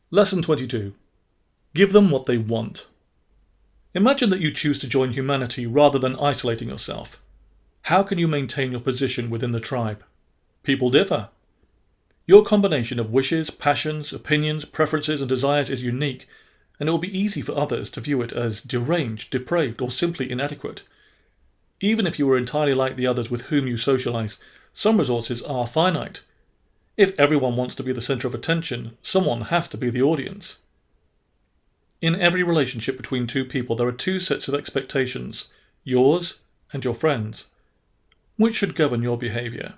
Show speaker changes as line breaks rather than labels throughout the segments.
Lesson 22. Give them what they want. Imagine that you choose to join humanity rather than isolating yourself. How can you maintain your position within the tribe? People differ. Your combination of wishes, passions, opinions, preferences, and desires is unique, and it will be easy for others to view it as deranged, depraved, or simply inadequate. Even if you were entirely like the others with whom you socialize, some resources are finite. If everyone wants to be the center of attention, someone has to be the audience. In every relationship between two people, there are two sets of expectations, yours and your friends. Which should govern your behavior?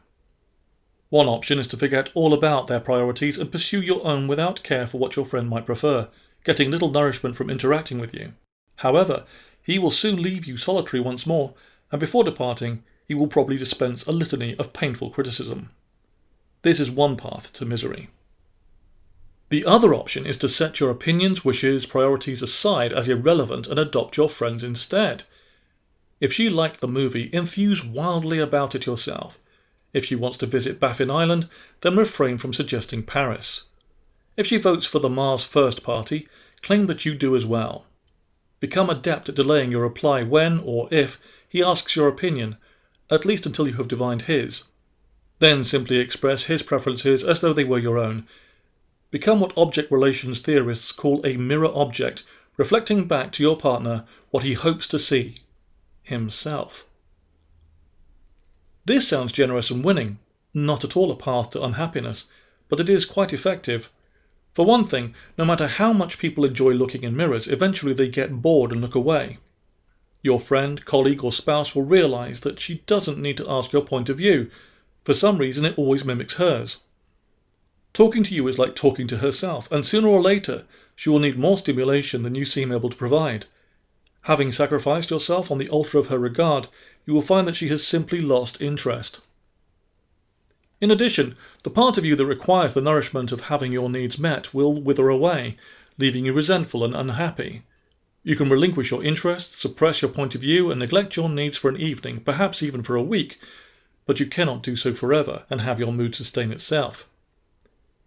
One option is to figure out all about their priorities and pursue your own without care for what your friend might prefer, getting little nourishment from interacting with you. However, he will soon leave you solitary once more, and before departing, he will probably dispense a litany of painful criticism. This is one path to misery. The other option is to set your opinions, wishes, priorities aside as irrelevant and adopt your friends instead. If she liked the movie, enthuse wildly about it yourself. If she wants to visit Baffin Island, then refrain from suggesting Paris. If she votes for the Mars First Party, claim that you do as well. Become adept at delaying your reply when, or if, he asks your opinion, at least until you have divined his. Then simply express his preferences as though they were your own. Become what object relations theorists call a mirror object, reflecting back to your partner what he hopes to see, himself. This sounds generous and winning, not at all a path to unhappiness, but it is quite effective. For one thing, no matter how much people enjoy looking in mirrors, eventually they get bored and look away. Your friend, colleague, or spouse will realize that she doesn't need to ask your point of view. For some reason, it always mimics hers. Talking to you is like talking to herself, and sooner or later, she will need more stimulation than you seem able to provide. Having sacrificed yourself on the altar of her regard, you will find that she has simply lost interest. In addition, the part of you that requires the nourishment of having your needs met will wither away, leaving you resentful and unhappy. You can relinquish your interests, suppress your point of view, and neglect your needs for an evening, perhaps even for a week, but you cannot do so forever and have your mood sustain itself.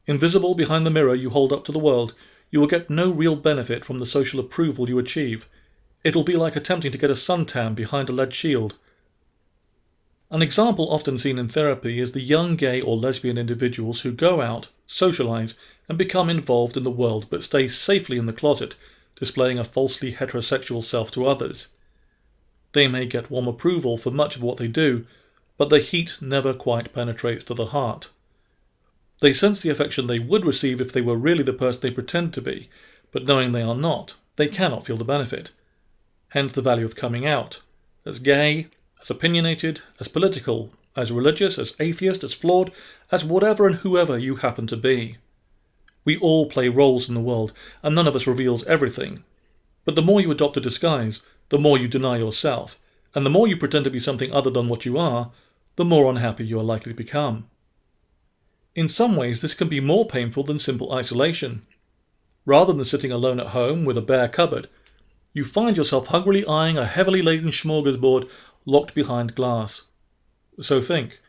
Invisible behind the mirror you hold up to the world, you will get no real benefit from the social approval you achieve. It will be like attempting to get a suntan behind a lead shield. An example often seen in therapy is the young gay or lesbian individuals who go out, socialize, and become involved in the world but stay safely in the closet, displaying a falsely heterosexual self to others. They may get warm approval for much of what they do, but the heat never quite penetrates to the heart. They sense the affection they would receive if they were really the person they pretend to be, but knowing they are not, they cannot feel the benefit. Hence the value of coming out, as gay, as opinionated, as political, as religious, as atheist, as flawed, as whatever and whoever you happen to be. We all play roles in the world, and none of us reveals everything. But the more you adopt a disguise, the more you deny yourself, and the more you pretend to be something other than what you are, the more unhappy you are likely to become. In some ways, this can be more painful than simple isolation. Rather than sitting alone at home with a bare cupboard, you find yourself hungrily eyeing a heavily laden smorgasbord locked behind glass. So think,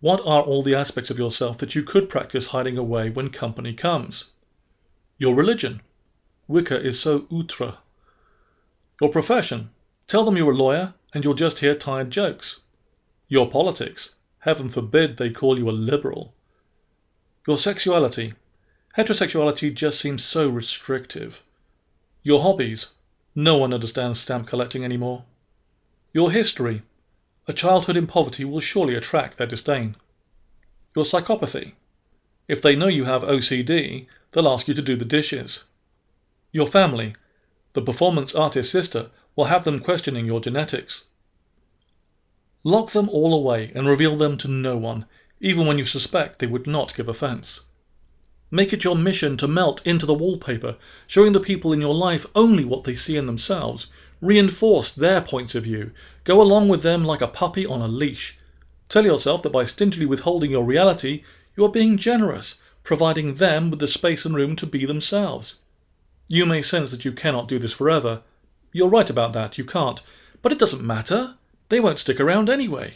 what are all the aspects of yourself that you could practice hiding away when company comes? Your religion. Wicca is so outre. Your profession. Tell them you're a lawyer and you'll just hear tired jokes. Your politics. Heaven forbid they call you a liberal. Your sexuality. Heterosexuality just seems so restrictive. Your hobbies. No one understands stamp collecting anymore. Your history. A childhood in poverty will surely attract their disdain. Your psychopathy. If they know you have OCD, they'll ask you to do the dishes. Your family. The performance artist sister will have them questioning your genetics. Lock them all away and reveal them to no one, even when you suspect they would not give offense. Make it your mission to melt into the wallpaper, showing the people in your life only what they see in themselves. Reinforce their points of view. Go along with them like a puppy on a leash. Tell yourself that by stingily withholding your reality, you are being generous, providing them with the space and room to be themselves. You may sense that you cannot do this forever. You're right about that, you can't. But it doesn't matter. They won't stick around anyway.